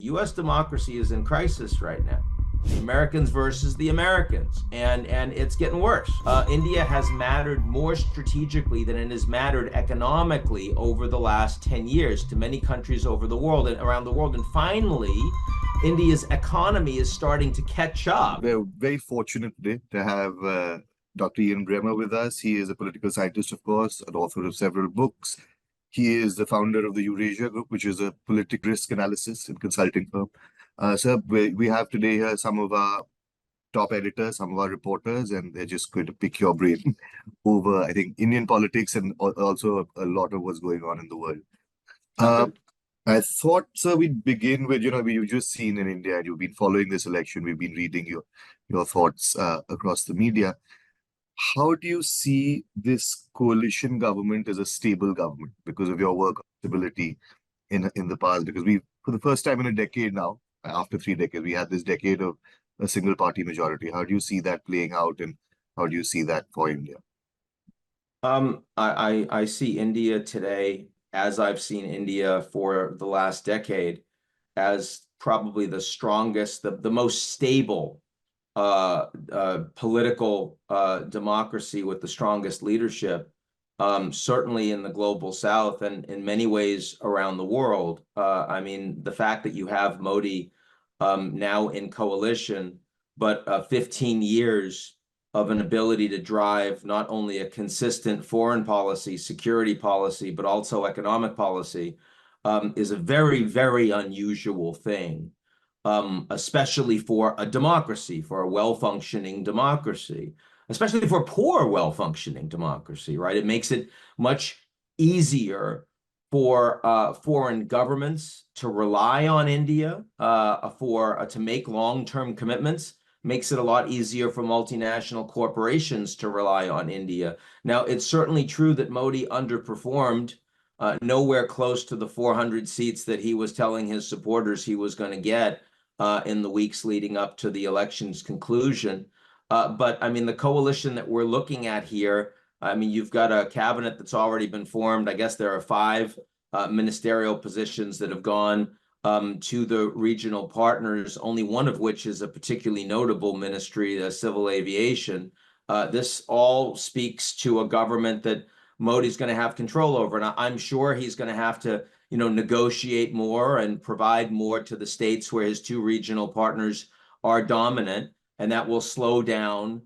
U.S. democracy is in crisis right now. The Americans versus the Americans, and it's getting worse. India has mattered more strategically than it has mattered economically over the last 10 years to many countries over the world and around the world. And finally, India's economy is starting to catch up. We're very fortunate today to have Dr. Ian Bremmer with us. He is a political scientist, of course, an author of several books. He is the founder of the Eurasia Group, which is a political risk analysis and consulting firm. Sir, we have today here some of our top editors, some of our reporters, and they're just going to pick your brain over, I think, Indian politics and also a lot of what's going on in the world. I thought, sir, we'd begin with, we've just seen in India, and you've been following this election, we've been reading your thoughts across the media. How do you see this coalition government as a stable government because of your work on stability in the past? Because for the first time in a decade now, after 3 decades, we had this decade of a single party majority. How do you see that playing out, and how do you see that for India? I see India today, as I've seen India for the last decade, as probably the strongest, the most stable political democracy with the strongest leadership, certainly in the global South and in many ways around the world. I mean, the fact that you have Modi now in coalition, but 15 years of an ability to drive not only a consistent foreign policy, security policy, but also economic policy, is a very, very unusual thing. Especially for a democracy, for a well-functioning democracy, especially for poor, well-functioning democracy, right? It makes it much easier for foreign governments to rely on India, to make long-term commitments. Makes it a lot easier for multinational corporations to rely on India. Now, it's certainly true that Modi underperformed, nowhere close to the 400 seats that he was telling his supporters he was going to get in the weeks leading up to the election's conclusion. But I mean, the coalition that we're looking at here, I mean, you've got a cabinet that's already been formed. I guess there are 5 ministerial positions that have gone to the regional partners, only one of which is a particularly notable ministry, the civil aviation. This all speaks to a government that Modi's going to have control over. And I'm sure he's going to have to negotiate more and provide more to the states where his 2 regional partners are dominant, and that will slow down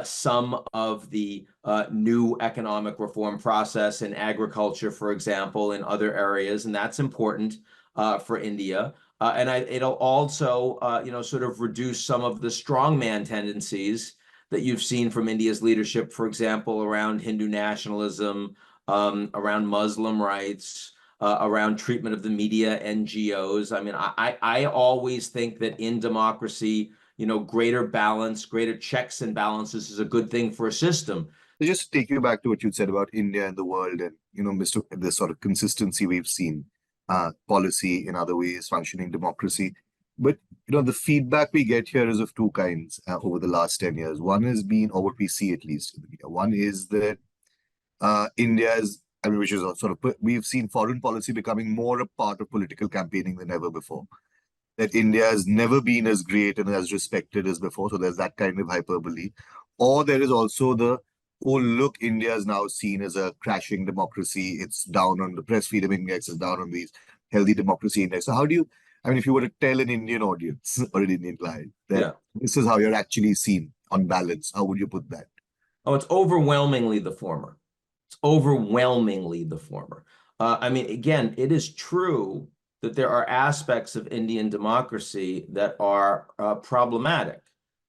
some of the new economic reform process in agriculture, for example, in other areas, and that's important for India. And it'll also, sort of reduce some of the strongman tendencies that you've seen from India's leadership, for example, around Hindu nationalism, around Muslim rights, around treatment of the media, NGOs. I mean, I always think that in democracy, greater balance, greater checks and balances is a good thing for a system. Just to take you back to what you said about India and the world, and the sort of consistency we've seen, policy in other ways, functioning democracy. But the feedback we get here is of 2 kinds over the last 10 years. One has been, or what we see at least in the media, one is that India's, which is sort of, we've seen foreign policy becoming more a part of political campaigning than ever before. That India has never been as great and as respected as before. So there's that kind of hyperbole. Or there is also the, oh, look, India is now seen as a crashing democracy. It's down on the press freedom index, it's down on these healthy democracy index. So how do you, if you were to tell an Indian audience or an Indian client that this is how you're actually seen on balance, how would you put that? Oh, it's overwhelmingly the former. It's overwhelmingly the former. I mean, again, it is true that there are aspects of Indian democracy that are problematic.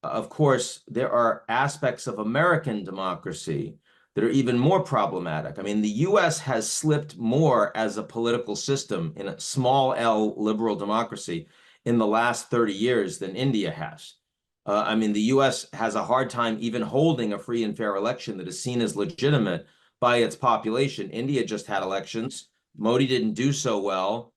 Of course, there are aspects of American democracy that are even more problematic. I mean, the US has slipped more as a political system in a small L liberal democracy in the last 30 years than India has. I mean, the US has a hard time even holding a free and fair election that is seen as legitimate by its population. India just had elections. Modi didn't do so well.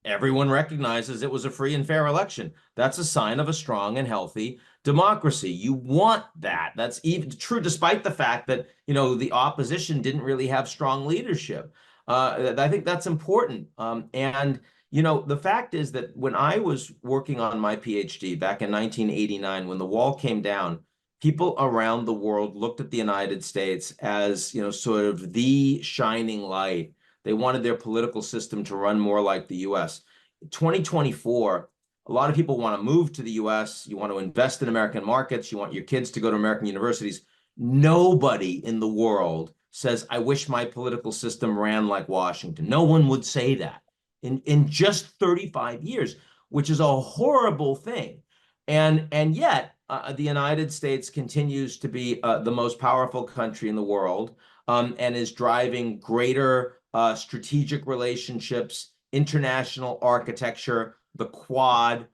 Everyone recognizes it was a free and fair election. That's a sign of a strong and healthy democracy. You want that. That's even true despite the fact that, the opposition didn't really have strong leadership. I think that's important. And, The fact is that when I was working on my PhD back in 1989, when the wall came down, people around the world looked at the United States as, sort of the shining light. They wanted their political system to run more like the US. 2024, a lot of people want to move to the US. You want to invest in American markets. You want your kids to go to American universities. Nobody in the world says, I wish my political system ran like Washington. No one would say that in just 35 years, which is a horrible thing. And yet, the United States continues to be the most powerful country in the world, and is driving greater strategic relationships, international architecture, the Quad,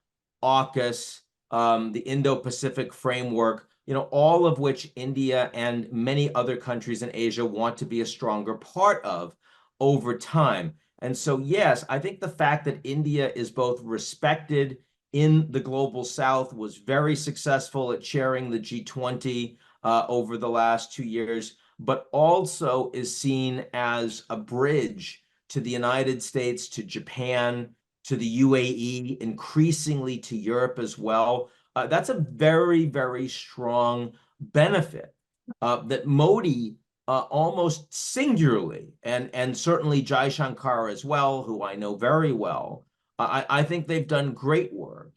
AUKUS, the Indo-Pacific framework, all of which India and many other countries in Asia want to be a stronger part of over time. And so, yes, I think the fact that India is both respected in the global South, was very successful at chairing the G20 over the last 2 years, but also is seen as a bridge to the United States, to Japan, to the UAE, increasingly to Europe as well. That's a very, very strong benefit that Modi almost singularly, and certainly Jai Shankar as well, who I know very well. I think they've done great work,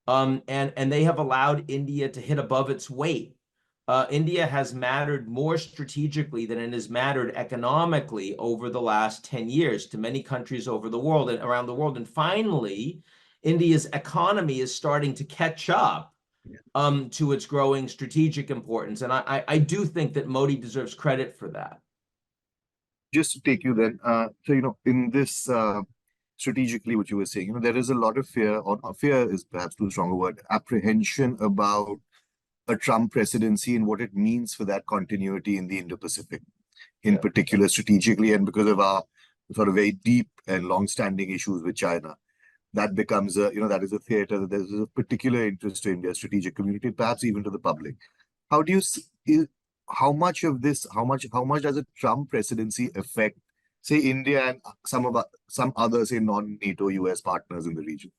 and they have allowed India to hit above its weight. India has mattered more strategically than it has mattered economically over the last 10 years to many countries over the world and around the world. And finally, India's economy is starting to catch up to its growing strategic importance. And I do think that Modi deserves credit for that. Just to take you then, in this strategically, what you were saying, there is a lot of fear, or fear is perhaps too strong a word, apprehension about a Trump presidency and what it means for that continuity in the Indo-Pacific, in particular strategically, and because of our sort of very deep and long-standing issues with China. That becomes that is a theater that there's a particular interest to India's strategic community, perhaps even to the public. How do you see, how much of this, how much does a Trump presidency affect, say, India and some other, say, non-NATO US partners in the region?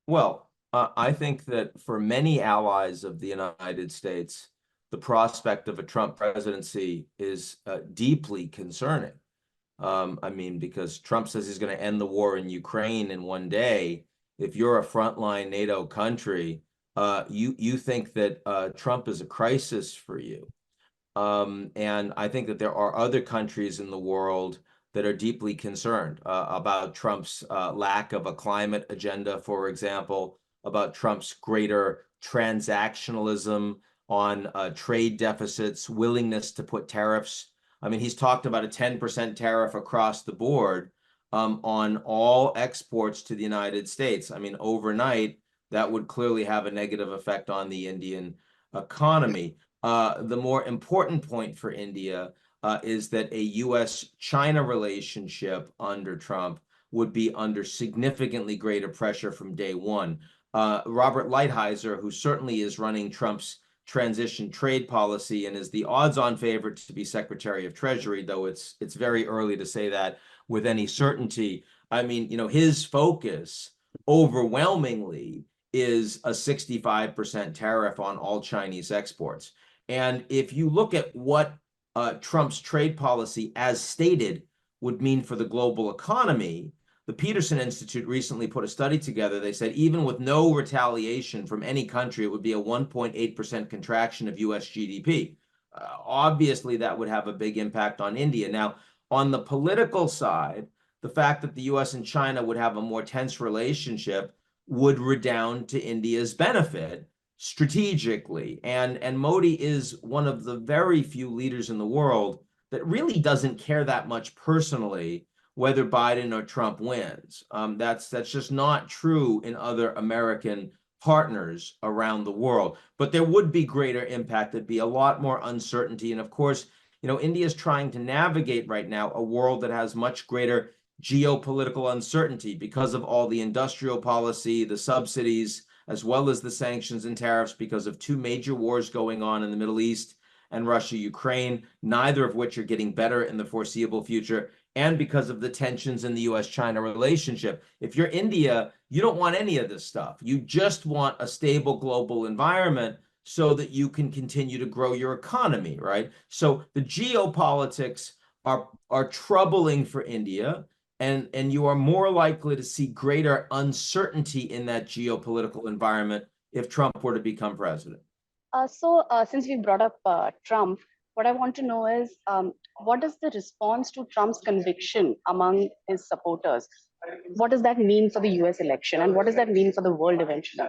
Well, I think that for many allies of the United States, the prospect of a Trump presidency is deeply concerning. I mean, because Trump says he's going to end the war in Ukraine in one day. If you're a frontline NATO country, you think that Trump is a crisis for you. And I think that there are other countries in the world that are deeply concerned about Trump's lack of a climate agenda, for example, about Trump's greater transactionalism on trade deficits, willingness to put tariffs. I mean, he's talked about a 10% tariff across the board on all exports to the United States. I mean, overnight, that would clearly have a negative effect on the Indian economy. The more important point for India is that a US-China relationship under Trump would be under significantly greater pressure from day one. Robert Lighthizer, who certainly is running Trump's transition trade policy and is the odds-on favorite to be Secretary of Treasury, though it's very early to say that with any certainty. I mean, his focus overwhelmingly is a 65% tariff on all Chinese exports. And if you look at what Trump's trade policy, as stated, would mean for the global economy, the Peterson Institute recently put a study together. They said even with no retaliation from any country, it would be a 1.8% contraction of US GDP. Obviously, that would have a big impact on India. Now, on the political side, the fact that the US and China would have a more tense relationship would redound to India's benefit strategically. And Modi is one of the very few leaders in the world that really doesn't care that much personally whether Biden or Trump wins. That's just not true in other American partners around the world. But there would be greater impact. There'd be a lot more uncertainty. And of course, India is trying to navigate right now a world that has much greater geopolitical uncertainty because of all the industrial policy, the subsidies, as well as the sanctions and tariffs because of two major wars going on in the Middle East and Russia, Ukraine, neither of which are getting better in the foreseeable future. and because of the tensions in the US-China relationship. If you're India, you don't want any of this stuff. You just want a stable global environment so that you can continue to grow your economy, right? So the geopolitics are troubling for India, and you are more likely to see greater uncertainty in that geopolitical environment if Trump were to become president. Since we brought up Trump, what I want to know is what is the response to Trump's conviction among his supporters? What does that mean for the US election? And what does that mean for the world eventually?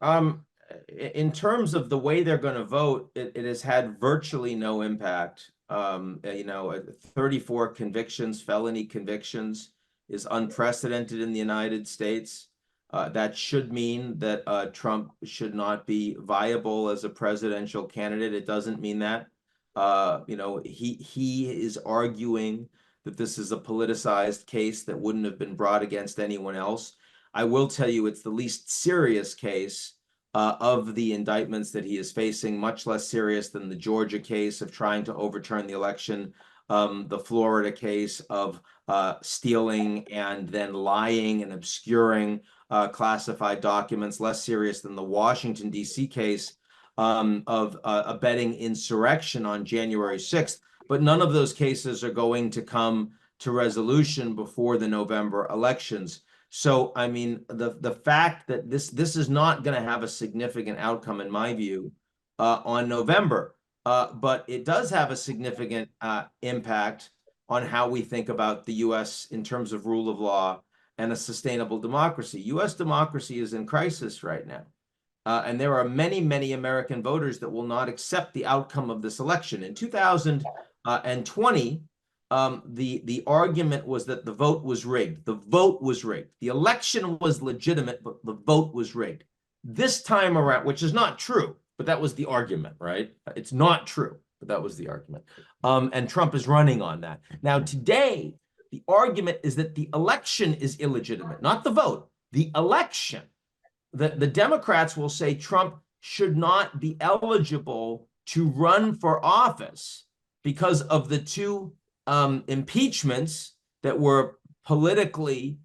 Um, in terms of the way they're going to vote, it has had virtually no impact. 34 convictions, felony convictions, is unprecedented in the United States. That should mean that Trump should not be viable as a presidential candidate. It doesn't mean that. He is arguing that this is a politicized case that wouldn't have been brought against anyone else. I will tell you it's the least serious case of the indictments that he is facing, much less serious than the Georgia case of trying to overturn the election, the Florida case of stealing and then lying and obscuring classified documents, less serious than the Washington, D.C. case of abetting insurrection on January 6th. But none of those cases are going to come to resolution before the November elections. So, I mean, the fact that this is not going to have a significant outcome, in my view, on November, but it does have a significant impact on how we think about the U.S. in terms of rule of law and a sustainable democracy. U.S. democracy is in crisis right now. And there are many, many American voters that will not accept the outcome of this election. In 2020, the argument was that the vote was rigged. The vote was rigged. The election was legitimate, but the vote was rigged. This time around, which is not true, but that was the argument, right? It's not true, but that was the argument. And Trump is running on that. Now, today, the argument is that the election is illegitimate, not the vote, the election. The Democrats will say Trump should not be eligible to run for office because of the two impeachments that were politically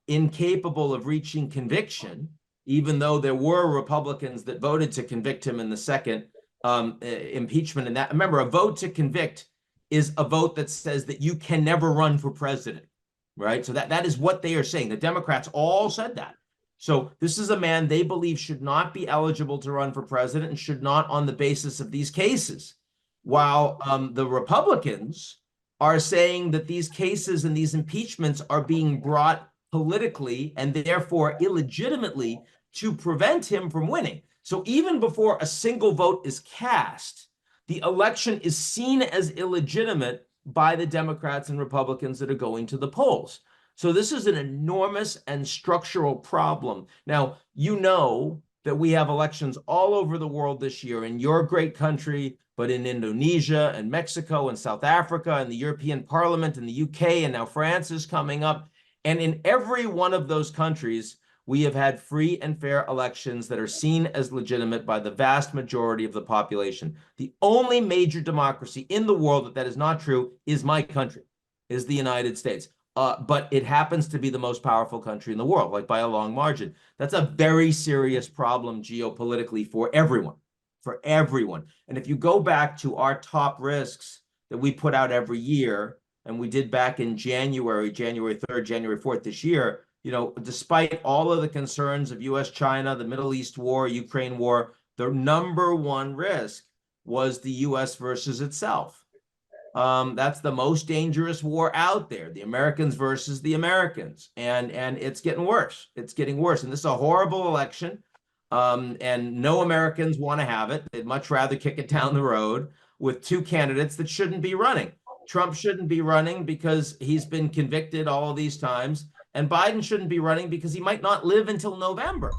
incapable of reaching conviction, even though there were Republicans that voted to convict him in the second impeachment. And that, remember, a vote to convict is a vote that says that you can never run for president, right? So that is what they are saying. The Democrats all said that. So this is a man they believe should not be eligible to run for president and should not on the basis of these cases. While the Republicans are saying that these cases and these impeachments are being brought politically and therefore illegitimately to prevent him from winning. So even before a single vote is cast, the election is seen as illegitimate by the Democrats and Republicans that are going to the polls. So this is an enormous and structural problem. Now, you know that we have elections all over the world this year, in your great country, but in Indonesia and Mexico and South Africa and the European Parliament and the UK, and now France is coming up. And in every one of those countries, we have had free and fair elections that are seen as legitimate by the vast majority of the population. The only major democracy in the world that is not true is my country, is the United States. But it happens to be the most powerful country in the world, like by a long margin. That's a very serious problem geopolitically for everyone, for everyone. And if you go back to our top risks that we put out every year, and we did back in January 3rd, January 4th this year, you know, despite all of the concerns of US-China, the Middle East war, Ukraine war, the number one risk was the US versus itself. That's the most dangerous war out there, the Americans versus the Americans. And it's getting worse. It's getting worse. And this is a horrible election. And no Americans want to have it. They'd much rather kick it down the road with two candidates that shouldn't be running. Trump shouldn't be running because he's been convicted all of these times. And Biden shouldn't be running because he might not live until November.